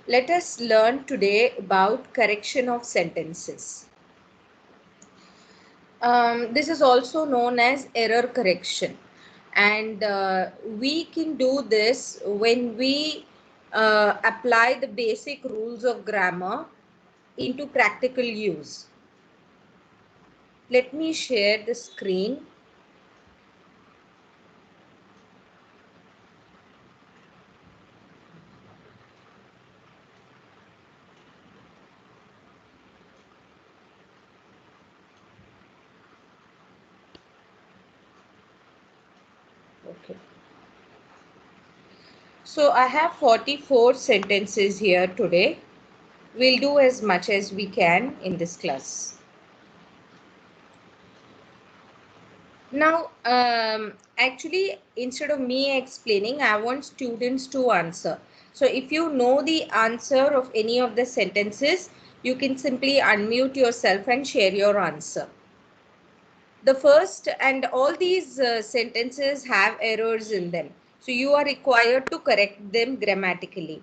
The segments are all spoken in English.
Let us learn today about correction of sentences. This is also known as error correction, and we can do this when we apply the basic rules of grammar into practical use. Let me share the screen. Okay. So I have 44 sentences here today. We'll do as much as we can in this class. Now, actually, instead of me explaining, I want students to answer. So if you know the answer of any of the sentences, you can simply unmute yourself and share your answer. The first, and all these sentences have errors in them. So you are required to correct them grammatically.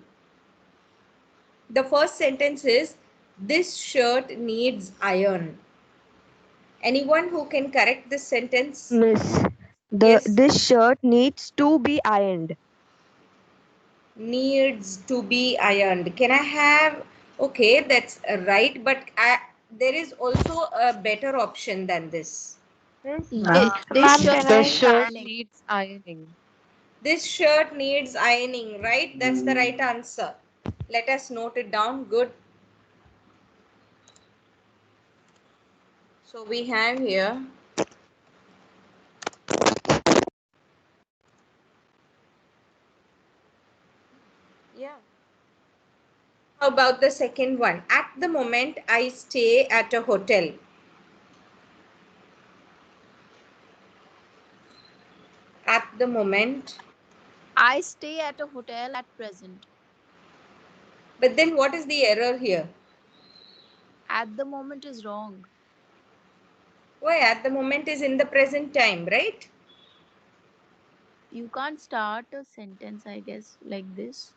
The first sentence is, this shirt needs iron. Anyone who can correct this sentence? Miss, Yes. this shirt needs to be ironed. Needs to be ironed. Can I have, okay, that's right, but there is also a better option than this. Miss, Ma'am, ma'am, can the I? shirt needs ironing. This shirt needs ironing, right? That's the right answer. Let us note it down. Good. So we have here, yeah. How about the second one? At the moment, I stay at a hotel. At the moment. I stay at a hotel at present. But then what is the error here? At the moment is wrong. Why? At the moment is in the present time, right? You can't start a sentence, I guess, like this.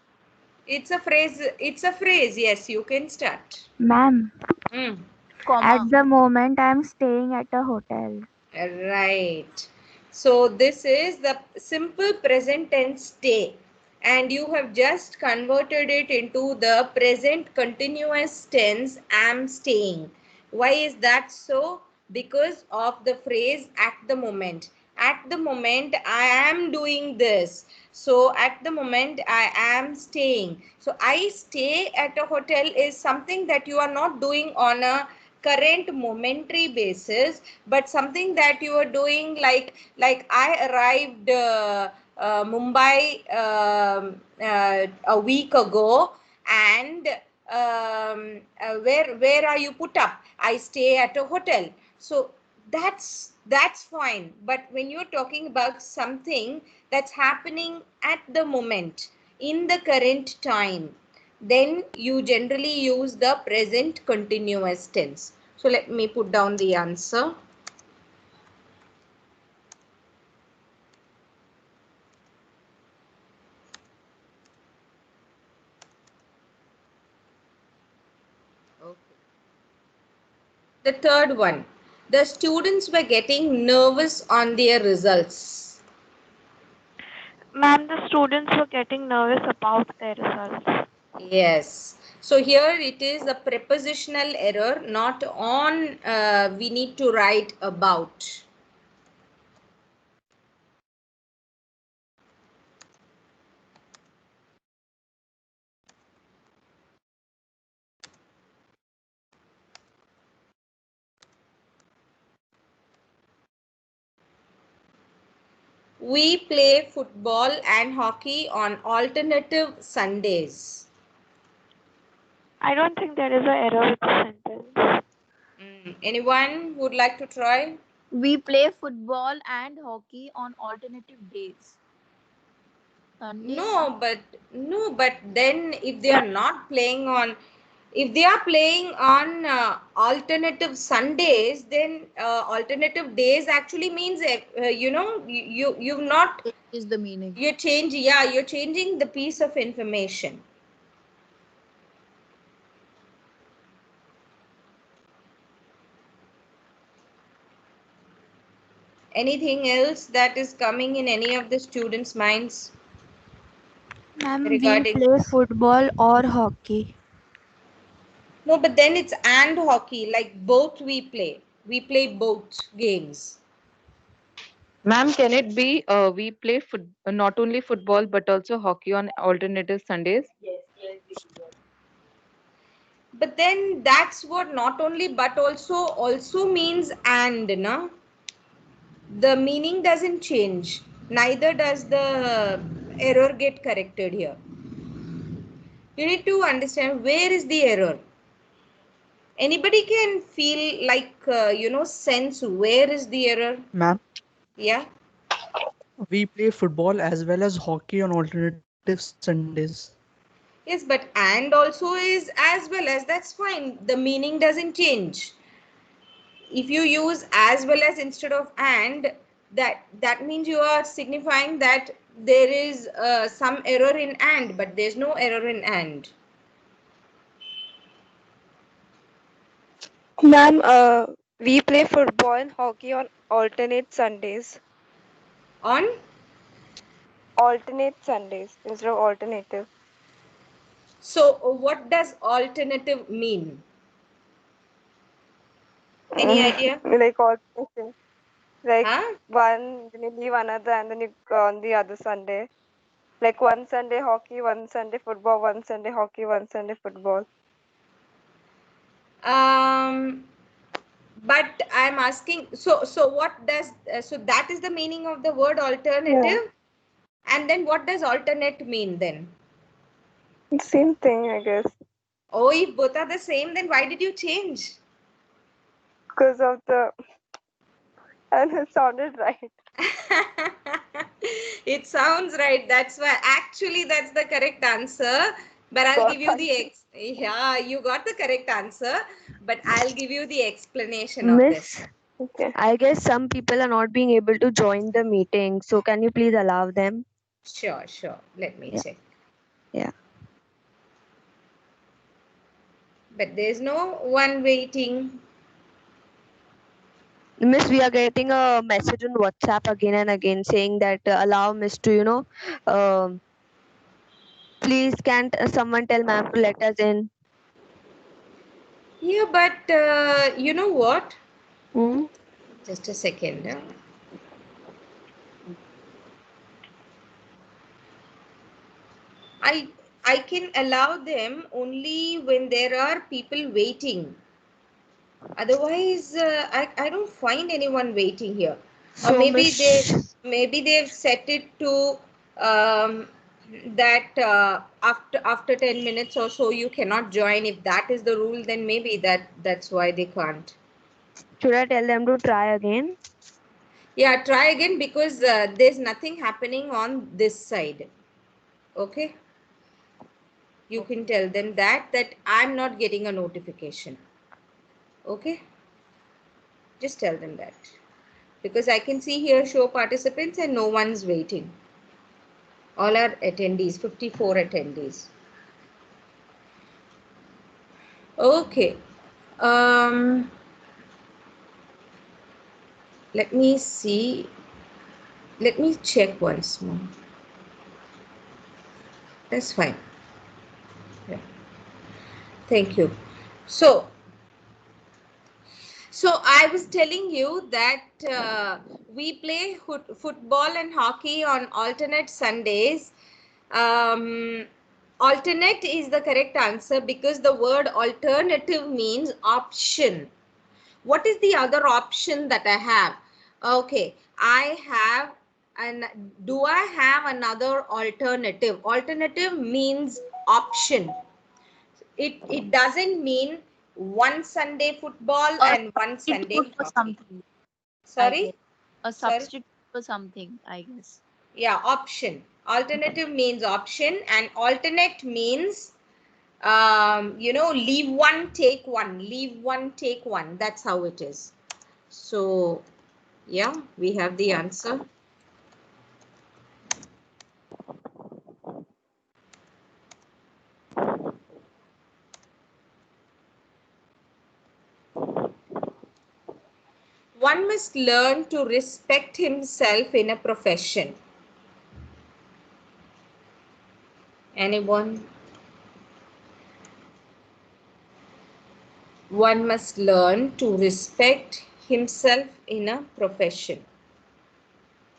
It's a phrase. It's a phrase. Yes, you can start. Ma'am, Mm. at Comma. the moment I'm staying at a hotel. Right. So this is the simple present tense stay, and you have just converted it into the present continuous tense am staying. Why is that so? Because of the phrase at the moment. At the moment I am doing this. So at the moment I am staying. So I stay at a hotel is something that you are not doing on a current momentary basis, but something that you are doing, like I arrived Mumbai a week ago, and where are you put up? I stay at a hotel. So that's fine, but when you're talking about something that's happening at the moment in the current time, then you generally use the present continuous tense. So let me put down the answer. Okay. The third one, the students were getting nervous on their results. Ma'am, the students were getting nervous about their results. Yes. So here it is a prepositional error, not on, we need to write about. We play football and hockey on alternative Sundays. I don't think there is an error with the sentence. Anyone would like to try? We play football and hockey on alternative days. Sundays? No, but then if they are not playing on, if they are playing on alternative Sundays, then alternative days actually means you've not, It is the meaning. you're changing the piece of information. Anything else that is coming in any of the students' minds Ma'am, we regarding play this? football or hockey. No, but then it's and hockey, like both we play. We play both games. Ma'am, can it be we play not only football but also hockey on alternative Sundays? But then that's what not only but also means and, na? The meaning doesn't change. Neither does the error get corrected here. You need to understand where is the error. Anybody can feel like, sense where is the error. Ma'am, Yeah. we play football as well as hockey on alternative Sundays. Yes, but and also is as well as, that's fine. The meaning doesn't change. If you use as well as instead of and, that means you are signifying that there is some error in and, but there's no error in and. Ma'am, we play football and hockey on alternate Sundays. On Alternate Sundays instead of alternative. so what does alternative mean? Any idea? Like alternative. Like Huh? one, then you leave another and then you go on the other Sunday. Like one Sunday hockey, one Sunday football, one Sunday hockey, one Sunday football. But I'm asking, so what does so that is the meaning of the word Yeah. alternative, and then what does alternate mean then? Same thing, I guess. Oh, if both are the same, then why did you change? Because of the. And it sounded right. It sounds right. That's why actually that's the correct answer. But I'll give you the yeah, you got the correct answer, but I'll give you the explanation of this. Miss, Okay. I guess some people are not being able to join the meeting. So can you please allow them? Sure. Let me Yeah. check. Yeah. But there's no one waiting. Miss, we are getting a message on WhatsApp again and again saying that allow Miss to, please can't someone tell ma'am to let us in? Yeah, but you know what? Hmm? Just a second. I can allow them only when there are people waiting. Otherwise, I don't find anyone waiting here. Or So maybe they've set it to um, that after 10 minutes or so you cannot join. If that is the rule, then maybe that's why they can't. should I tell them to try again? Yeah, try again, because there's nothing happening on this side. Okay, you can tell them that I'm not getting a notification. Okay, just tell them that, because I can see here show participants and no one's waiting. All are attendees, 54 attendees. Okay, let me see, let me check once more. That's fine. Yeah, thank you. So I was telling you that we play football and hockey on alternate Sundays. Alternate is the correct answer because the word alternative means option. What is the other option that I have? Okay, I have do I have another alternative? Alternative means option. It doesn't mean one Sunday football A and one substitute Sunday for hockey. something, I Sorry? guess. A Sorry? substitute for something, I guess. Yeah, option. Alternative means option, and alternate means leave one, take one. Leave one, take one. That's how it is. So yeah, we have the answer. One must learn to respect himself in a profession. Anyone? One must learn to respect himself in a profession.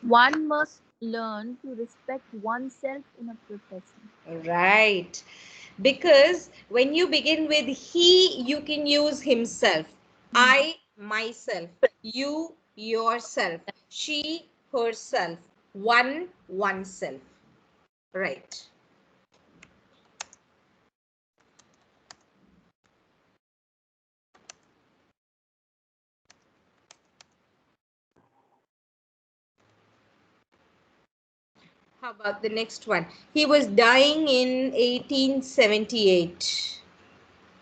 One must learn to respect oneself in a profession. Right. Because when you begin with he, you can use himself. I, myself. You, yourself. She, herself. One, oneself. Right. How about the next one? He was dying in 1878.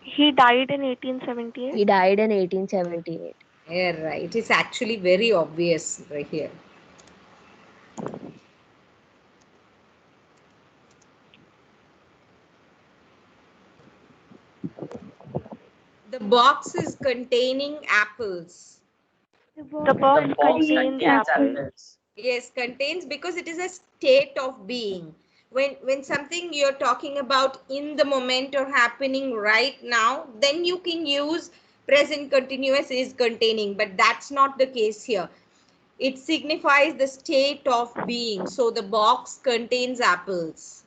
He died in 1878. He died in 1878. Yeah, right. It's actually very obvious right here. The box is containing apples. The box contains apples. Yes, contains because it is a state of being. When something you're talking about in the moment or happening right now, then you can use present continuous is containing, but that's not the case here. It signifies the state of being. So the box contains apples.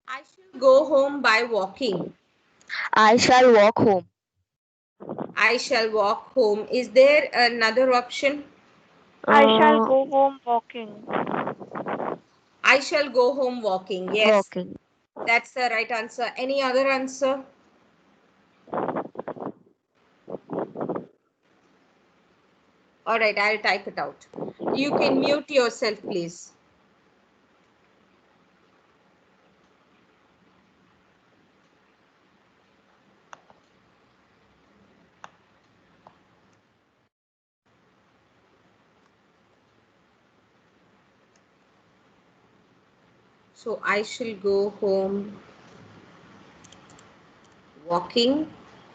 I shall go home by walking. I shall walk home. I shall walk home. Is there another option? I shall Uh, go home walking. I shall go home walking. Yes, Walking. that's the right answer. Any other answer? All right, I'll type it out. You can mute yourself, please. So I shall go home walking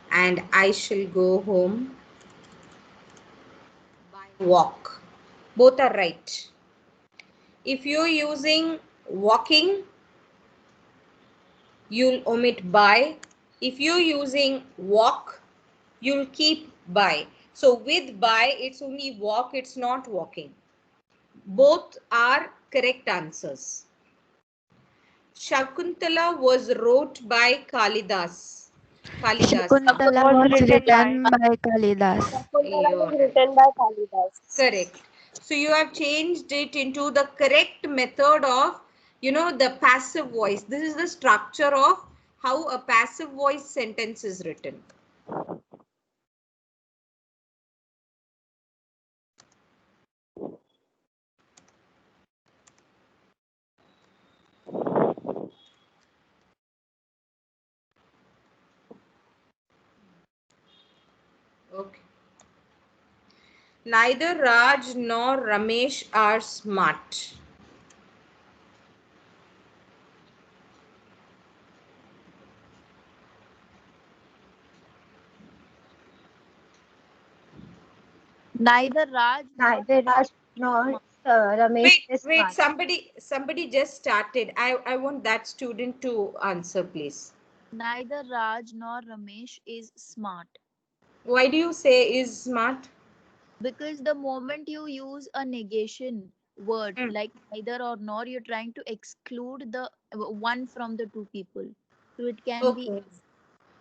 and I shall go home by walk. Both are right. If you're using walking, you'll omit by. If you're using walk, you'll keep by. So with by, it's only walk, it's not walking. Both are correct answers. Shakuntala was wrote by Kalidas. Shakuntala Was was written written by. by Kalidas. You're right. by Kalidas. Correct. So you have changed it into the correct method of, the passive voice. This is the structure of how a passive voice sentence is written. Okay. Neither Raj nor Ramesh are smart. Neither Raj nor Ramesh is Wait, smart. somebody just started. I want that student to answer, please. neither Raj nor Ramesh is smart. Why do you say is smart? Because the moment you use a negation word Hmm. like neither or nor, you're trying to exclude the one from the two people. So it can be Okay.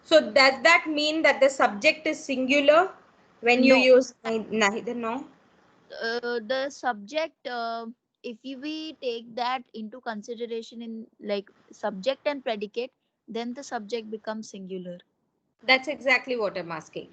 So does that mean that the subject is singular when you no. use neither? No. The subject, if we take that into consideration in like subject and predicate, then the subject becomes singular. That's exactly what I'm asking.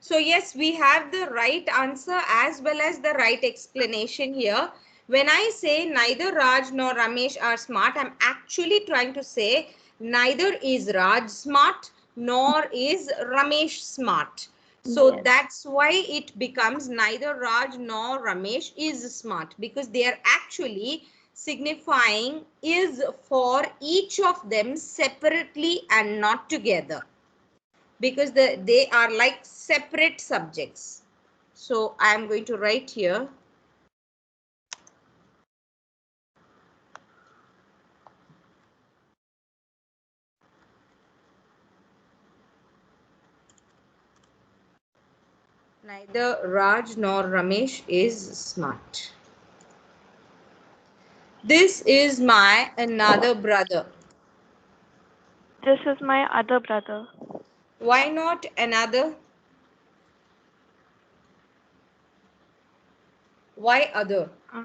So yes, we have the right answer as well as the right explanation here. When I say neither Raj nor Ramesh are smart, I'm actually trying to say neither is Raj smart nor is Ramesh smart. So Yes. that's why it becomes neither Raj nor Ramesh is smart, because they are actually signifying is for each of them separately and not together, because they are like separate subjects. So I am going to write here. Neither Raj nor Ramesh is smart. This is my another brother. This is my other brother. Why not another? Why other? Uh,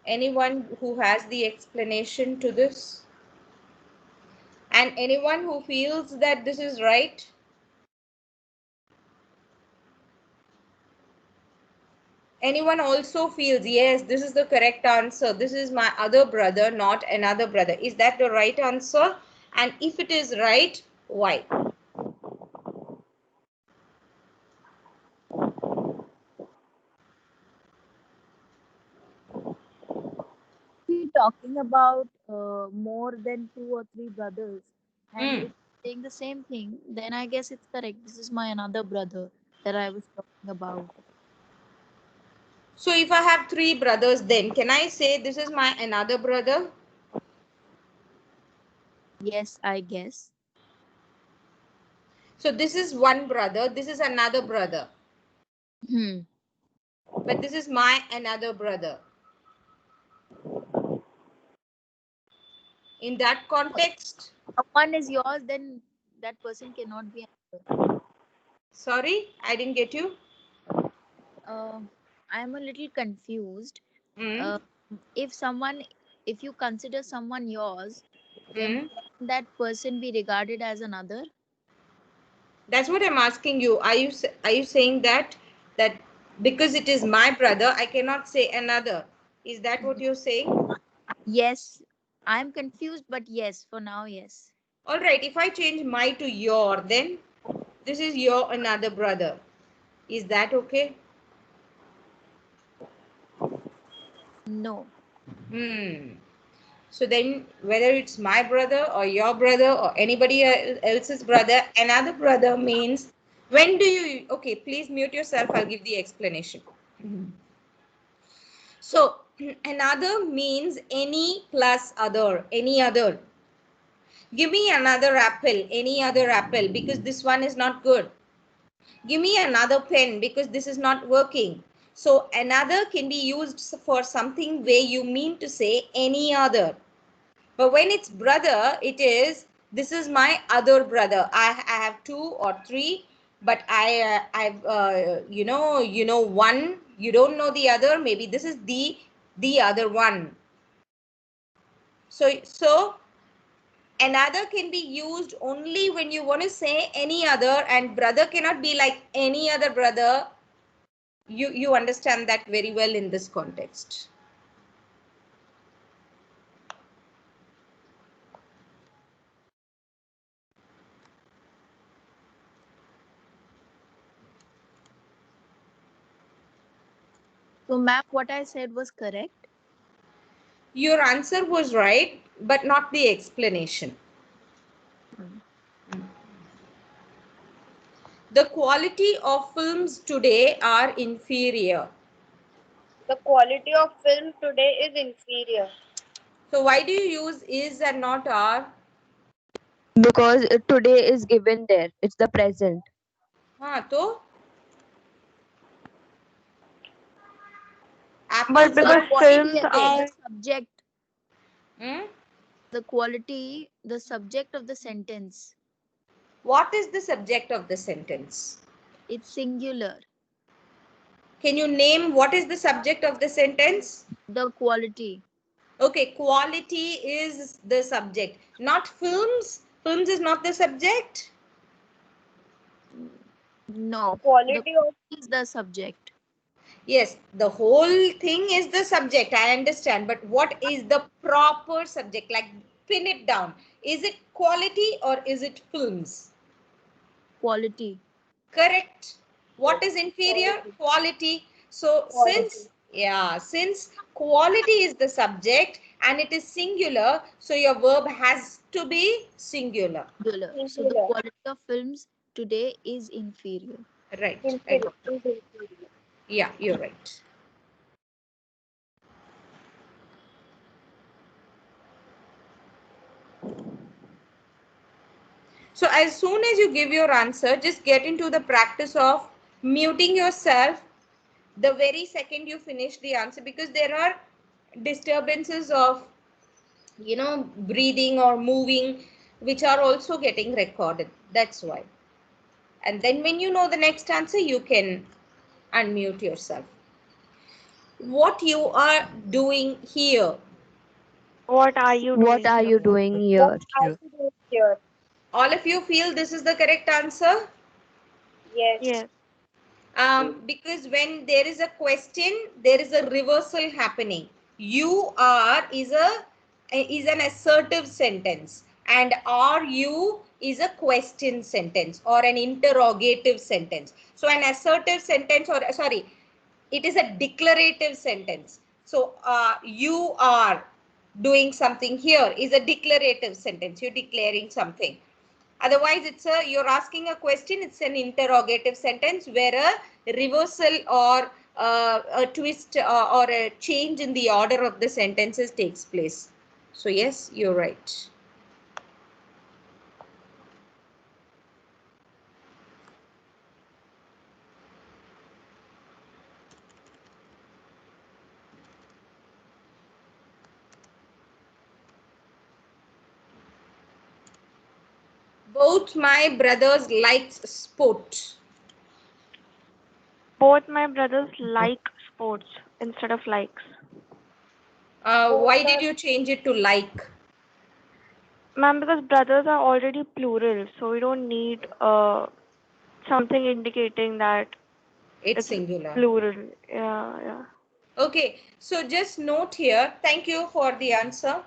Anyone who has the explanation to this? And anyone who feels that this is right? Anyone also feels, yes, this is the correct answer. This is my other brother, not another brother. Is that the right answer? And if it is right, why? We're talking about more than 2 or 3 brothers, and Hmm. if saying the same thing, then I guess it's correct. This is my another brother that I was talking about. So if I have 3 brothers, then can I say this is my another brother? Yes, I guess. So this is one brother, this is another brother, Hmm. but this is my another brother. In that context, Someone is yours, then that person cannot be another. sorry, I didn't get you. Uh, I am a little confused. Hmm. Uh, if someone, if you consider someone yours, then Hmm. can that person be regarded as another? That's what I'm asking you. Are you saying that because it is my brother, I cannot say another? Is that what you're saying? Yes, I'm confused, but yes, for now, yes. All right. If I change my to your, then this is your another brother. Is that okay? No. Hmm. So then, whether it's my brother or your brother or anybody else's brother, another brother means when do you? Okay, please mute yourself. I'll give the explanation. So another means any plus other, any other. Give me another apple, any other apple, because this one is not good. Give me another pen because this is not working. So another can be used for something where you mean to say any other. But when it's brother, it is this is my other brother. I have 2 or 3, but I've you know one, you don't know the other. Maybe this is the other one. So another can be used only when you want to say any other, and brother cannot be like any other brother. You understand that very well in this context. So, ma'am, what I said was correct. Your answer was right, but not the explanation. The quality of films today are inferior. The quality of film today is inferior. So why do you use is and not are? Because today is given there. It's the present. हाँ तो but apples The because are cheap films quality of today. are the subject, Hmm? the quality, the subject of the sentence, What is the subject of the sentence? it's singular. Can you name what is the subject of the sentence? The quality. Okay, quality is the subject, not films. Films is not the subject. No, the Quality of quality is the subject. Yes, the whole thing is the subject. I understand. But what is the proper subject? Like, pin it down. Is it quality or is it films? Quality. Correct. What is inferior? Quality. So since quality is the subject and it is singular, so your verb has to be singular. Singular. So the quality of films today is inferior. Right. I got it. Yeah, you're right. So as soon as you give your answer, just get into the practice of muting yourself the very second you finish the answer, because there are disturbances of, you know, breathing or moving, which are also getting recorded. That's why. And then when you know the next answer, you can unmute yourself. What you are doing here? What are you What doing are here? you doing here? Here. All of you feel this is the correct answer? Yes. Because when there is a question, there is a reversal happening. You are is an assertive sentence, and are you is a question sentence or an interrogative sentence. So an assertive sentence, or sorry, it is a declarative sentence. So you are doing something here is a declarative sentence. You're declaring something. Otherwise, you're asking a question. It's an interrogative sentence where a reversal or a twist or a change in the order of the sentences takes place. So yes, you're right. Both my brothers like sport. Both my brothers like sports instead of likes. Why did you change it to like? Ma'am, because brothers are already plural, so we don't need something indicating that It's it's singular. plural. Yeah. Okay, so just note here. Thank you for the answer.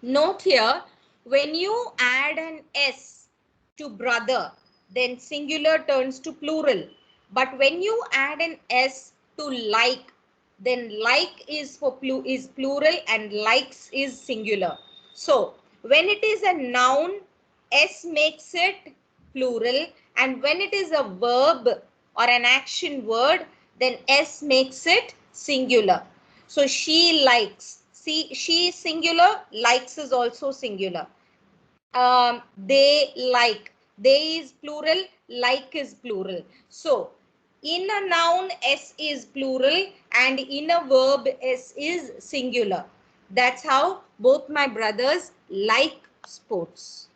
Note here, when you add an S to brother, then singular turns to plural. But when you add an S to like, then like is plural and likes is singular. So when it is a noun, S makes it plural, and when it is a verb or an action word, then S makes it singular. So she likes. See, she is singular, likes is also singular. They like. They is plural, like is plural. So in a noun, S is plural, and in a verb, S is singular. That's how both my brothers like sports.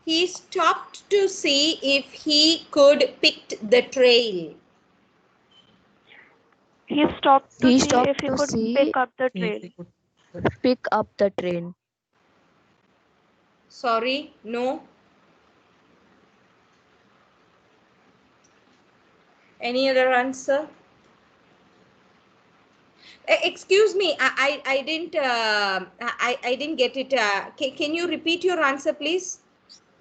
He stopped to see if he could pick the trail. He stopped to He see stopped if he to could see pick up the See if trail. he could. pick up the train. Sorry, no. Any other answer? Excuse me, I didn't I didn't get it. Can you repeat your answer, please?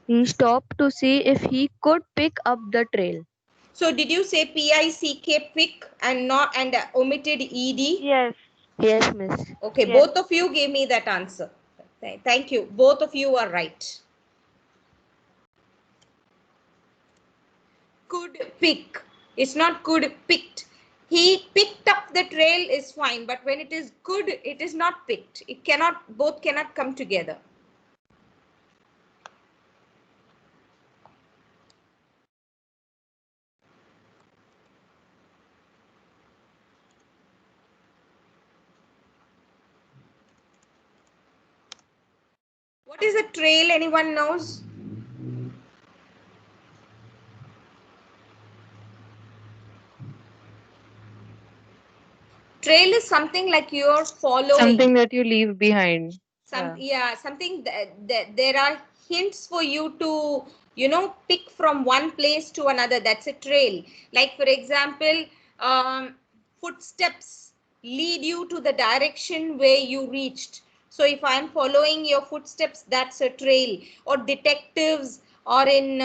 He stopped to see if he could pick up the trail. So did you say pick, pick, and not and omitted ed? Yes. Yes, miss. Okay, Yes. both of you gave me that answer. Thank you. Both of you are right. Could pick. It's not could picked. He picked up the trail is fine, but when it is could, it is not picked. It cannot, both cannot come together. What is a trail? Anyone knows? Trail is something like you're following. Something that you leave behind. Something that there are hints for you to, pick from one place to another. That's a trail. Like for example, footsteps lead you to the direction where you reached. So if I'm following your footsteps, that's a trail. Or detectives, or in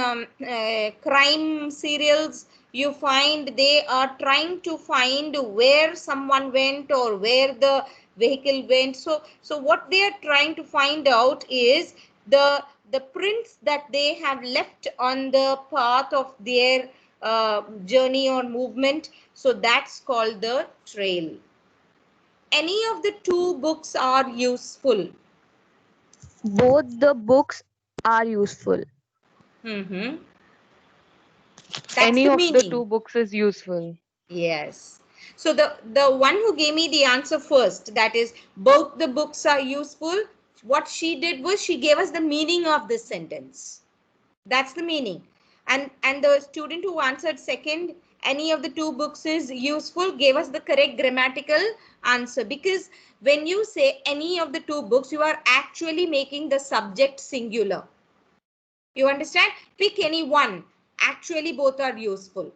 crime serials, you find they are trying to find where someone went or where the vehicle went. So what they are trying to find out is the prints that they have left on the path of their journey or movement. So that's called the trail. Any of the two books are useful. Both the books are useful. Mm-hmm. That's Any the of the meaning. two books is useful. Yes. So the one who gave me the answer first, that is both the books are useful, what she did was she gave us the meaning of this sentence. That's the meaning. And the student who answered second, any of the two books is useful, gave us the correct grammatical answer. Because when you say any of the two books, you are actually making the subject singular. You understand? Pick any one. Actually, both are useful.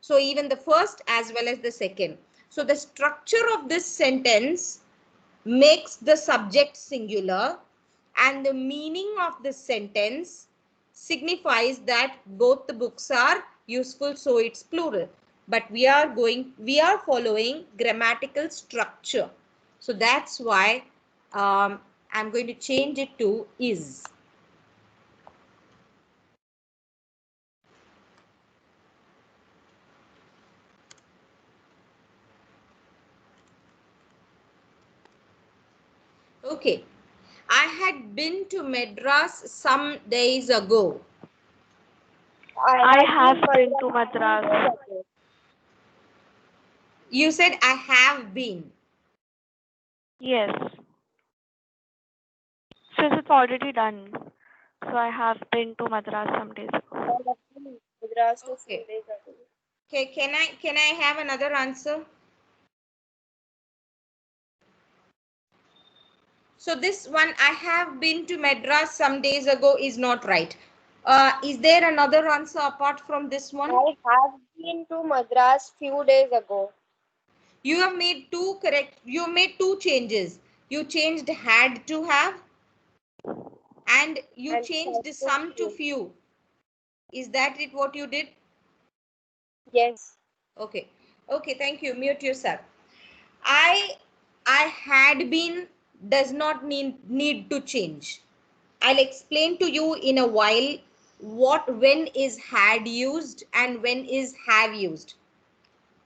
So even the first as well as the second. So the structure of this sentence makes the subject singular, and the meaning of this sentence signifies that both the books are useful, so it's plural. But we are following grammatical structure. So that's why I'm going to change it to is. Okay. I had been to Madras some days ago. I have been to Madras. You said I have been. Yes. Since it's already done. So I have been to Madras some days ago. Okay. Okay, can I have another answer? So this one, I have been to Madras some days ago, is not right. Is there another answer apart from this one? I have been to Madras few days ago. You have made two correct. You made two changes. You changed had to have, and you And changed some to few. Is that it? What you did? yes. Okay. Okay. Thank you. Mute yourself. I had been does not need to change. I'll explain to you in a while when is had used and when is have used.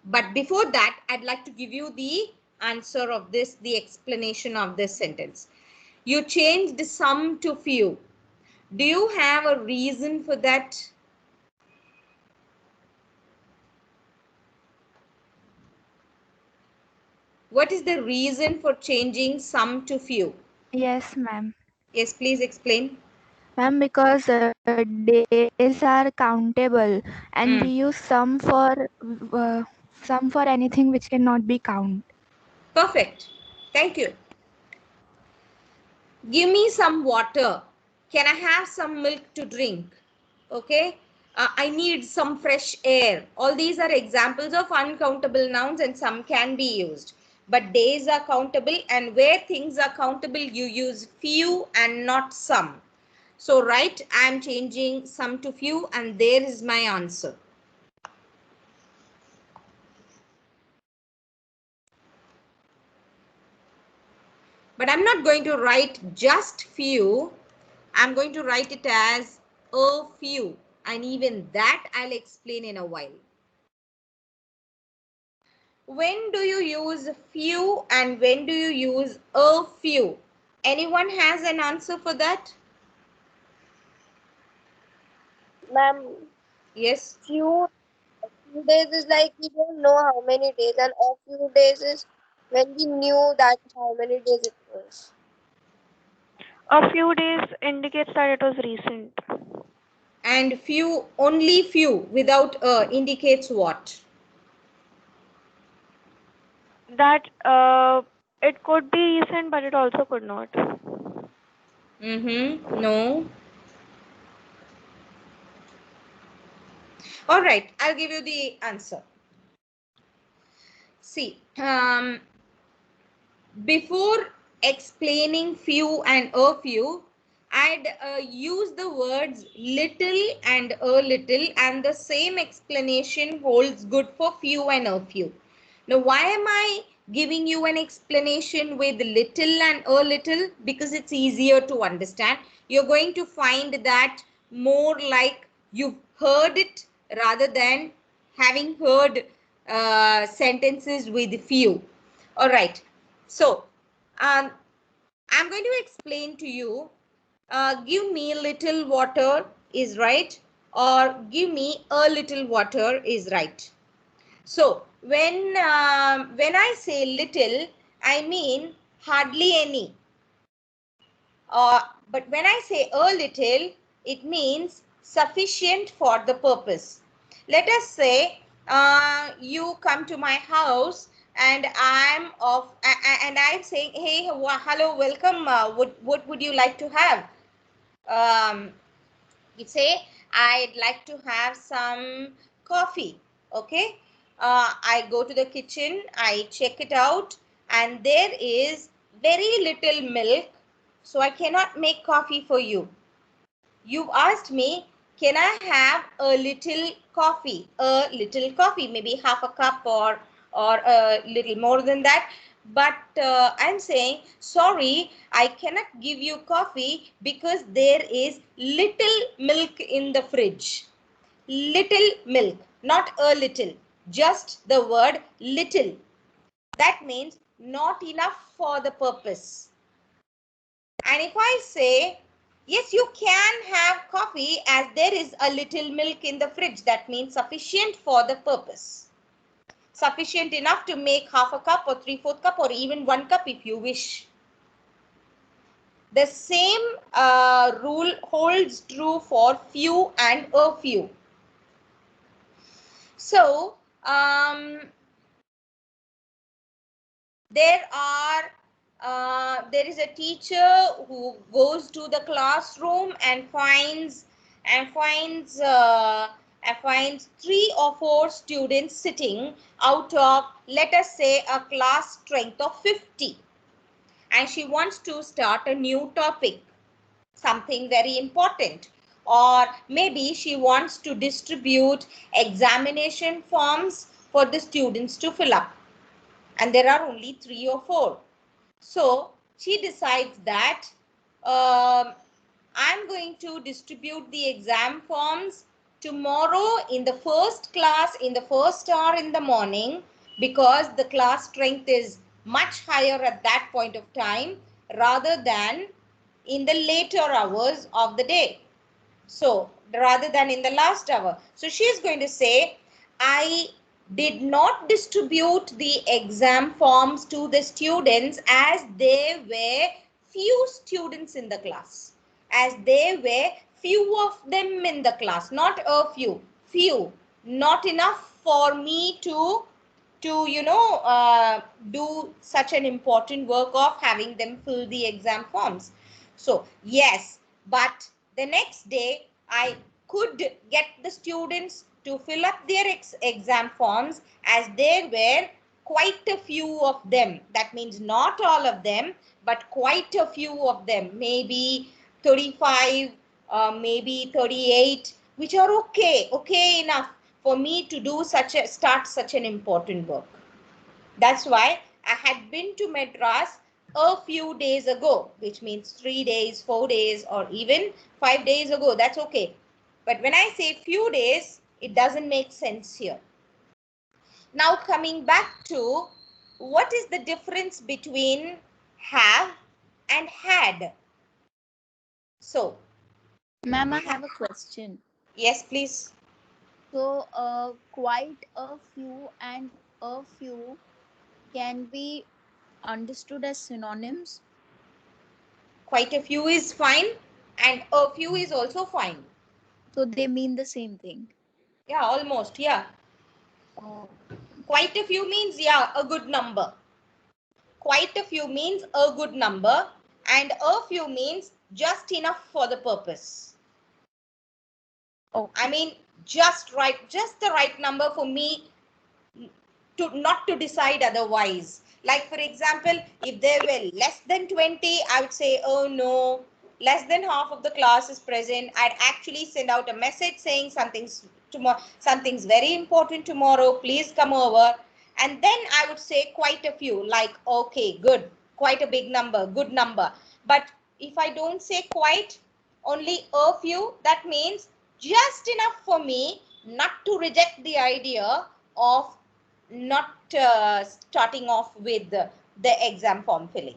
But before that, I'd like to give you the answer of this, the explanation of this sentence. You changed some to few. Do you have a reason for that? What is the reason for changing some to few? Yes, ma'am. Yes, please explain. Ma'am, because days are countable and we use some for anything which cannot be count. Perfect. Thank you. Give me some water. Can I have some milk to drink? Okay. I need some fresh air. All these are examples of uncountable nouns, and some can be used. But days are countable, and where things are countable, you use few and not some. So, right, I am changing some to few, and there is my answer. But I'm not going to write just few. I'm going to write it as a few, and even that I'll explain in a while. When do you use few and when do you use a few? Anyone has an answer for that? Ma'am, Yes. few days is like we don't know how many days, and a few days is when we knew that how many days it was. A few days indicates that it was recent. And few, only few without indicates what? That it could be recent, but it also could not. No. All right, I'll give you the answer. See, before explaining few and a few, I'd use the words little and a little, and the same explanation holds good for few and a few. Now, why am I giving you an explanation with little and a little? Because it's easier to understand. You're going to find that more like you've heard it rather than having heard sentences with few. All right. So, I'm going to explain to you, give me little water is right, or give me a little water is right. So, when I say little, I mean hardly any. But when I say a little, it means sufficient for the purpose. Let us say you come to my house and I'm saying, hey, hello, welcome. What would you like to have? You say, I'd like to have some coffee. Okay. I go to the kitchen, I check it out, and there is very little milk, so I cannot make coffee for you. You've asked me, can I have a little coffee? A little coffee, maybe half a cup or a little more than that. But I'm saying, sorry, I cannot give you coffee because there is little milk in the fridge. Little milk, not a little, just the word little. That means not enough for the purpose. And if I say, yes, you can have coffee as there is a little milk in the fridge, that means sufficient for the purpose. Sufficient enough to make half a cup or 3/4 cup or even 1 cup if you wish. The same rule holds true for few and a few. So, there is a teacher who goes to the classroom and finds 3 or 4 students sitting out of, let us say, a class strength of 50, and she wants to start a new topic, something very important, or maybe she wants to distribute examination forms for the students to fill up, and there are only 3 or 4. So she decides that I'm going to distribute the exam forms tomorrow in the first class, in the first hour in the morning, because the class strength is much higher at that point of time rather than in the later hours of the day. So rather than in the last hour. So she is going to say, I did not distribute the exam forms to the students as there were few students in the class. As there were few of them in the class, not a few, few, not enough for me to do such an important work of having them fill the exam forms. So yes, but the next day I could get the students to fill up their exam forms as there were quite a few of them. That means not all of them, but quite a few of them, maybe 35, maybe 38, which are okay enough for me to do start such an important work. That's why I had been to Madras a few days ago, which means 3 days, 4 days, or even 5 days ago. That's okay. But when I say few days, it doesn't make sense here. Now coming back to what is the difference between have and had. So, Ma'am, I have a question. yes, please. So, quite a few and a few can be understood as synonyms. Quite a few is fine and a few is also fine. So they mean the same thing. Yeah, almost. Yeah. Quite a few means, yeah, a good number. Quite a few means a good number, and a few means just enough for the purpose. Oh, I mean, just right, just the right number for me not to decide otherwise. Like for example, if there were less than 20, I would say, oh no, less than half of the class is present. I'd actually send out a message saying something's very important tomorrow, please come over. And then I would say quite a few, like, okay, good, quite a big number, good number. But if I don't say quite, only a few, that means just enough for me not to reject the idea of not starting off with the exam form filling.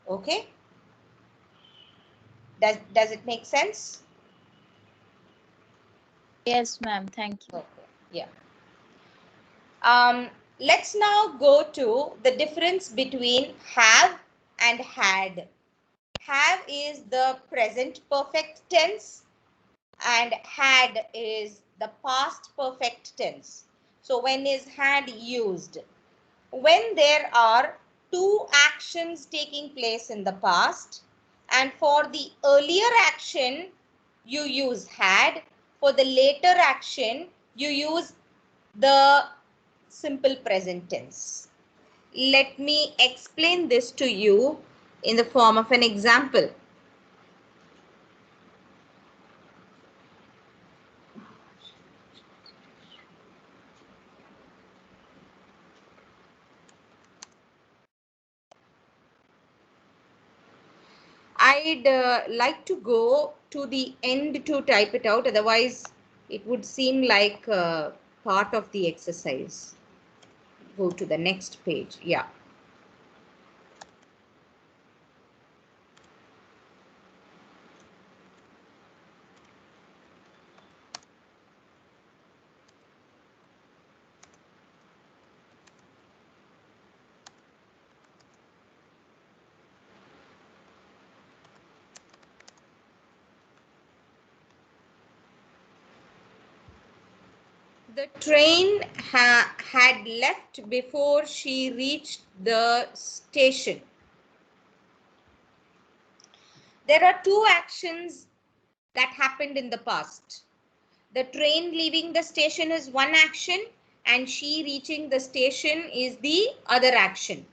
Okay? Does it make sense? Yes, ma'am. Thank you. Okay. Yeah. Let's now go to the difference between have and had. Have is the present perfect tense and had is the past perfect tense. So when is had used? When there are two actions taking place in the past, and for the earlier action you use had, for the later action you use the simple present tense. Let me explain this to you in the form of an example. I'd like to go to the end to type it out, otherwise it would seem like part of the exercise. Go to the next page. Yeah. The train had left before she reached the station. There are two actions that happened in the past. The train leaving the station is one action and she reaching the station is the other action.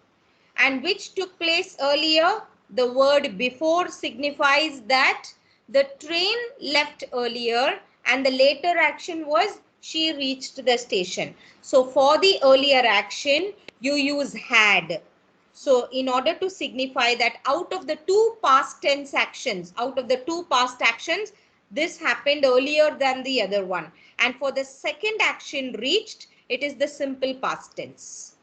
And which took place earlier? The word before signifies that the train left earlier and the later action was she reached the station. So for the earlier action, you use had. So in order to signify that out of the two past tense actions, this happened earlier than the other one. And for the second action reached, it is the simple past tense.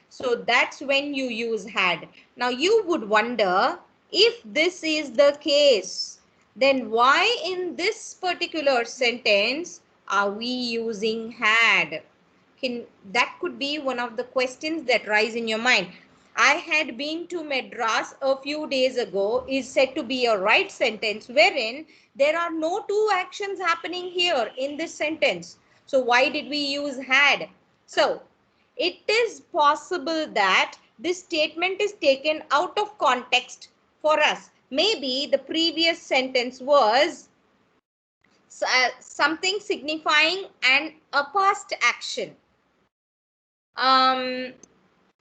So that's when you use had. Now you would wonder, if this is the case, then why in this particular sentence are we using had? That could be one of the questions that rise in your mind. I had been to Madras a few days ago is said to be a right sentence wherein there are no two actions happening here in this sentence. So why did we use had? So it is possible that this statement is taken out of context for us. Maybe the previous sentence was something signifying a past action.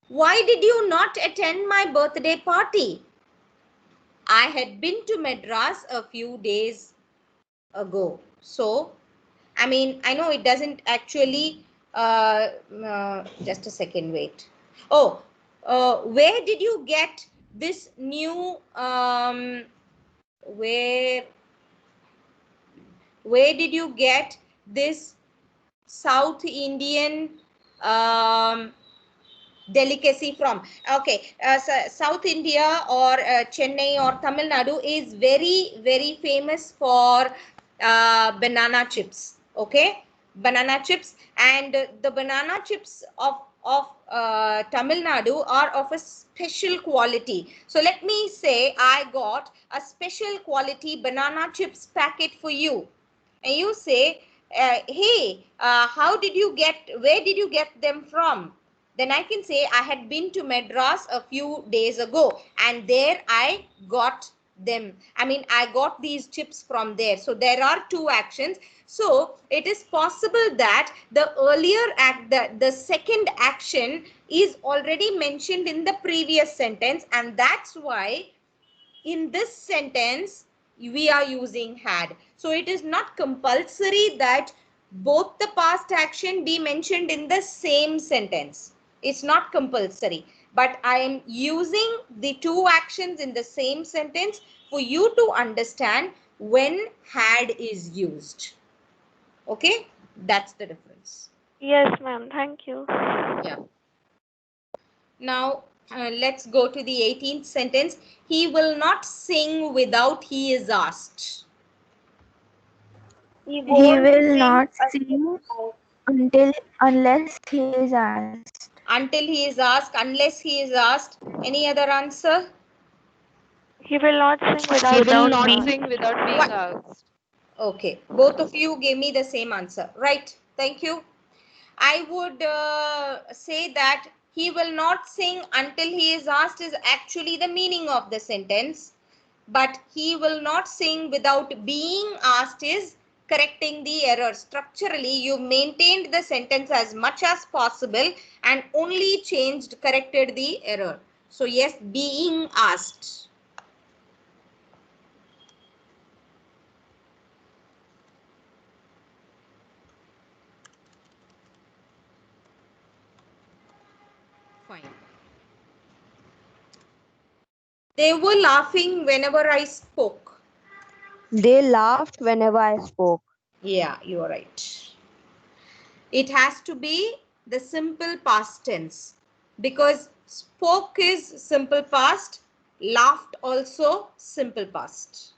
Why did you not attend my birthday party? I had been to Madras a few days ago. So, I mean, I know it doesn't actually, just a second, wait. Oh, where did you get this new, where did you get this South Indian delicacy from? Okay, so South India or Chennai or Tamil Nadu is very, very famous for banana chips. Okay, banana chips, and the banana chips of Tamil Nadu are of a special quality. So let me say I got a special quality banana chips packet for you, and you say, hey, where did you get them from? Then I can say I had been to Madras a few days ago and there I got them. I mean, I got these chips from there. So there are two actions. So it is possible that the earlier act, the second action is already mentioned in the previous sentence, and that's why in this sentence we are using had. So it is not compulsory that both the past action be mentioned in the same sentence. It's not compulsory, but I am using the two actions in the same sentence for you to understand when had is used. Okay, that's the difference. Yes, ma'am. Thank you. Yeah. Now let's go to the 18th sentence. He will not sing without he is asked. He He won't will sing not until sing unless he is asked. Until he is asked, unless he is asked. Any other answer? He will not sing He without will being not asked. sing without being What? asked. Okay, both of you gave me the same answer. Right, thank you. I would say that he will not sing until he is asked is actually the meaning of the sentence. But he will not sing without being asked is correcting the error. Structurally, you maintained the sentence as much as possible and only corrected the error. So yes, being asked. Fine. They were laughing whenever I spoke. They laughed whenever I spoke. Yeah, you are right. It has to be the simple past tense because spoke is simple past, laughed also simple past.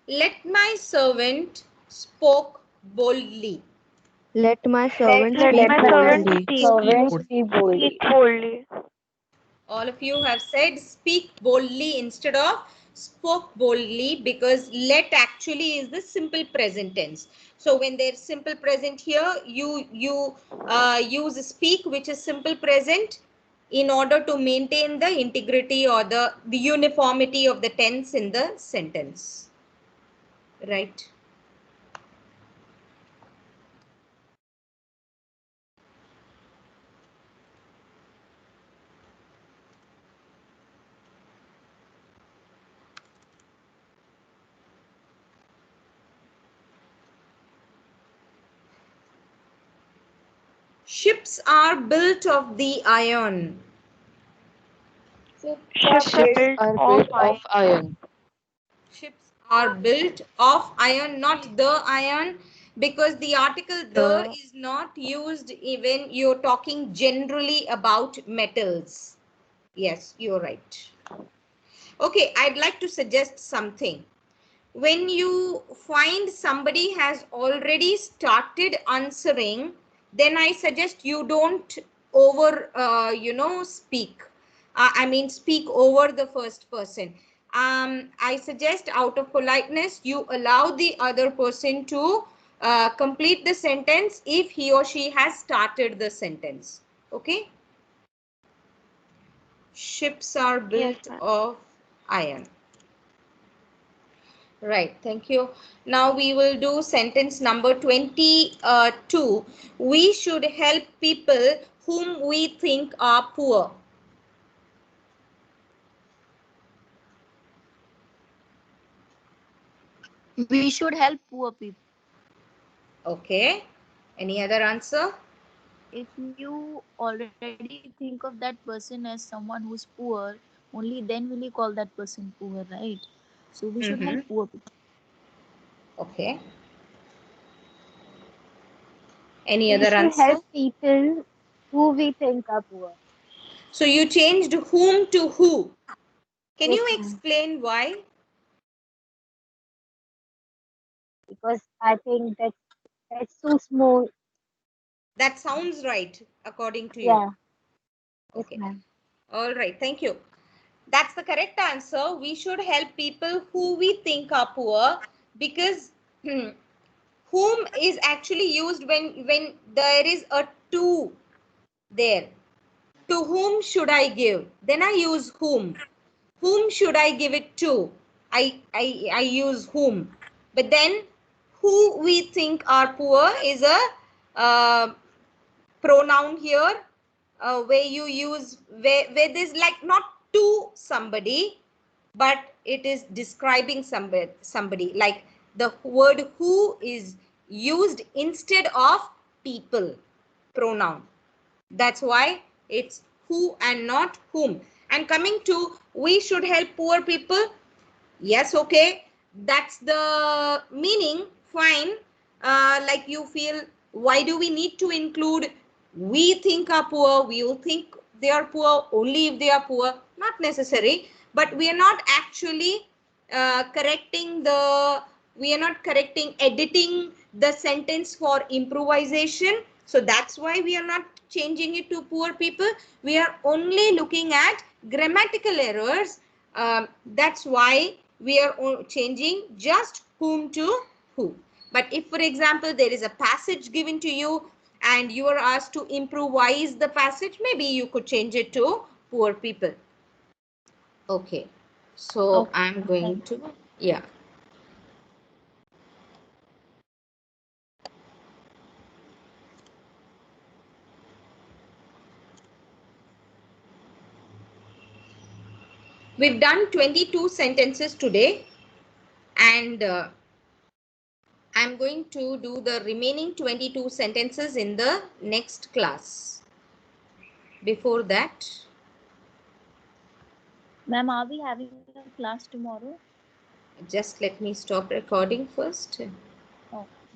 Let my servant spoke boldly. Let my servant Let speak my servant boldly. speak. Speak boldly. Speak boldly. All of you have said speak boldly instead of spoke boldly because let actually is the simple present tense. So when there's simple present here, you use speak, which is simple present, in order to maintain the integrity or the uniformity of the tense in the sentence. Right. Ships are built of the iron. Ships are Ships built are of built of iron. Ships are built of iron, not the iron, because the article the is not used when you're talking generally about metals. Yes, you're right. Okay, I'd like to suggest something. When you find somebody has already started answering, then I suggest you don't over speak. I mean speak over the first person. I suggest out of politeness you allow the other person to complete the sentence if he or she has started the sentence. Okay. Ships are yes, built ma'am. of iron. Right, thank you. Now we will do sentence number 22. We should help people whom we think are poor. We should help poor people. Okay. Any other answer? If you already think of that person as someone who's poor, only then will you call that person poor, right? So we should help Mm-hmm. poor people. Okay. Any We other should answer? help people who we think are poor. So you changed whom to who. Can Yes, you ma'am. explain why? Because I think that's too small. That sounds right according to you. Yeah. Yes, Okay. ma'am. All right. Thank you. That's the correct answer. We should help people who we think are poor, because whom is actually used when there is a to there. To whom should I give? Then I use whom. Whom should I give it to? I use whom. But then who we think are poor is a pronoun here, where you use where there's like not to somebody, but it is describing somebody, like the word who is used instead of people pronoun. That's why it's who and not whom. And coming to we should help poor people. Yes, okay. That's the meaning. Fine. Like you feel, why do we need to include we think are poor? We will think they are poor only if they are poor. Not necessary. But we are not actually we are not correcting, editing the sentence for improvisation. So that's why we are not changing it to poor people. We are only looking at grammatical errors. That's why we are changing just whom to who. But if, for example, there is a passage given to you and you are asked to improvise the passage, maybe you could change it to poor people. Okay. So Okay. I'm going to, yeah. We've done 22 sentences today, and I'm going to do the remaining 22 sentences in the next class. Before that, Ma'am, are we having a class tomorrow? just let me stop recording first. Okay.